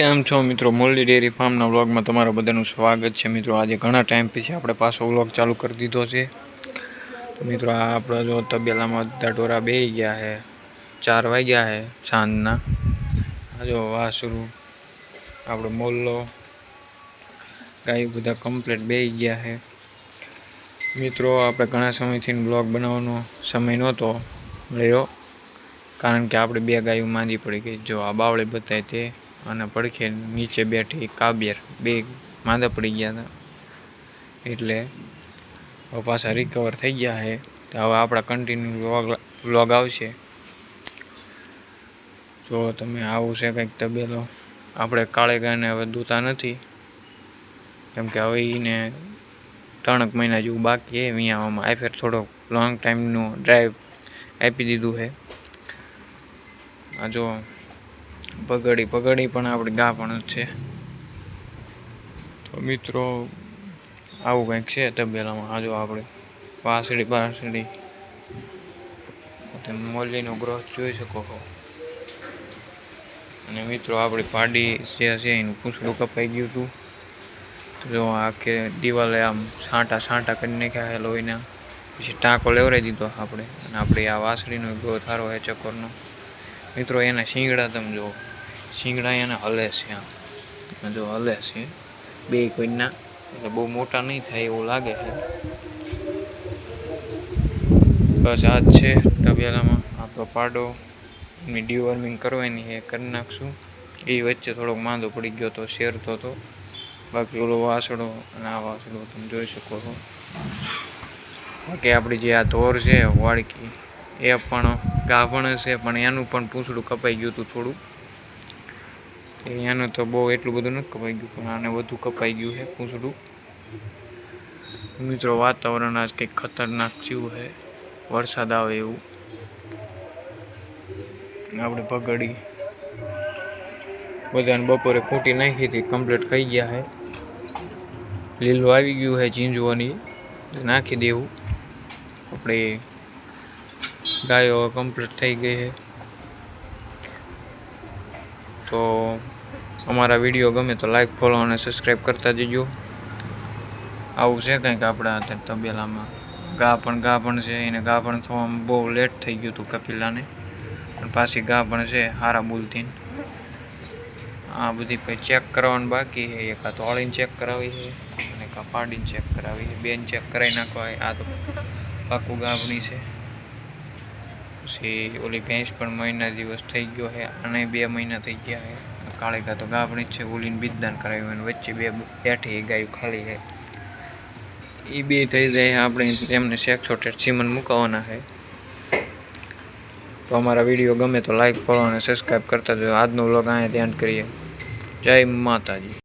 કેમ છો મિત્રો, મોરલી ડેરી ફાર્મના વ્લોગમાં તમારા બધાનું સ્વાગત છે। મિત્રો આજે ઘણા ટાઈમ પછી આપણે પાછો વ્લોગ ચાલુ કરી દીધો છે। તો મિત્રો આ આપણા જો તબેલામાં બધા ઢોરા બેસી ગયા છે, 4 વાગ્યા છે સાંજના। આ જો વાસરું આપણો મોલ્લો ગાયું બધા કમ્પ્લીટ બેસી ગયા છે। મિત્રો આપણે ઘણા સમયથી વ્લોગ બનાવવાનો સમય નહોતો મળ્યો, કારણ કે આપણે 2 ગાયો માંદી પડી ગઈ। જો આ બાવળી બતાય તે અને પડખે નીચે બેઠી કાબિયર, 2 માંદા પડી ગયા હતા, એટલે હવે પાછા રિકવર થઈ ગયા છે। તો હવે આપણા કન્ટિન્યુ વ્લોગ આવશે। જો તમે આવું છે કંઈક તબેલો। આપણે કાળે ગાયને હવે દૂતા નથી, કેમ કે હવે એને 3 મહિના જેવું બાકી છે વિયાવામાં। આ ફેર થોડો લોંગ ટાઈમનું ડ્રાઈવ આપી દીધું છે। આ જો પગડી પણ આપણી ગા પણ જ છે। તો મિત્રો આવું કંઈક છે તબેલામાં। આ જો આપણે વાસળી તમે મોરલીનો ગ્રોથ જોઈ શકો છો। અને મિત્રો આપણી પાડી જે છે એનું પૂંછડું કપાઈ ગયું હતું। જો આખે દિવાલે આમ છાંટા કરી નાખ્યા છે લોહીના, પછી ટાંકો લેવરાઈ દીધો આપણે। અને આપણી આ વાસળીનો ગ્રોથ સારો છે ચક્કરનો। મિત્રો એના શિંગડા તમે જુઓ, શિંગડા એને હલે છે, આમ જો હલે છે 2 કોઈના, એટલે બહુ મોટા નહીં થાય એવું લાગે છે। બસ આ જ છે તબેલામાં આપણો પાડો। એની ડીવોર્મિંગ કરવાની છે, કરી નાખશું। એ વચ્ચે થોડોક માંદો પડી ગયો તો શેરતો હતો, બાકી ઓલો વાસડો અને આ વાસડો તમે જોઈ શકો છો। બાકી આપણી જે આ ધોર છે વાળકી, એ પણ ગાભણ છે, પણ એનું પણ પૂંછડું કપાઈ ગયું હતું થોડું। એનું તો બહુ એટલું બધું નથી કપાઈ ગયું, પણ આને વધુ કપાઈ ગયું છે પૂંછડું। મિત્રો વાતાવરણ આજ કંઈક ખતરનાક જેવું છે, વરસાદ આવે એવું। આપણે પગડી બધાને બપોરે ખૂંટી નાખી હતી, કમ્પ્લીટ ખાઈ ગયા છે। લીલું આવી ગયું છે ઝીંઝવાની, નાખી દેવું। આપણે ગાયો કમ્પ્લીટ થઈ ગઈ છે। તો અમારા વિડીયો ગમે તો લાઈક, ફોલો અને સબસ્ક્રાઈબ કરતા જજો। આવું છે કંઈક આપણા અત્યારે તબેલામાં। ગા પણ છે, એને ગા પણ થવામાં બહુ લેટ થઈ ગયું હતું કપિલાને, પણ પાછી ગા પણ છે હારા બોલથી। આ બધી પછી ચેક કરાવવાનું બાકી છે। એક આ તોળીને ચેક કરાવી છે, અને એક આ પાડીને ચેક કરાવી છે। 2 ચેક કરાવી નાખવા। આ તો પાકું ગાભણી છે। પછી ઓલી ભેંસ પણ મહિના દિવસ થઈ ગયો છે, અને 2 મહિના થઈ ગયા છે। કાળી ગા તો ગાભણી જ છે, ઓલીને બીજદાન કરાવ્યું, અને વચ્ચે 2 બેઠી ગાયું ખાલી છે। એ 2 થઈ જાય આપણે એમને 6 સીમન મુકાવવાના છે। તો અમારા વિડીયો ગમે તો લાઈક, ફોલો અને સબસ્ક્રાઈબ કરતા જો। આજનો વ્લોગ અહીંયા ધ્યાન કરીએ। જય માતાજી।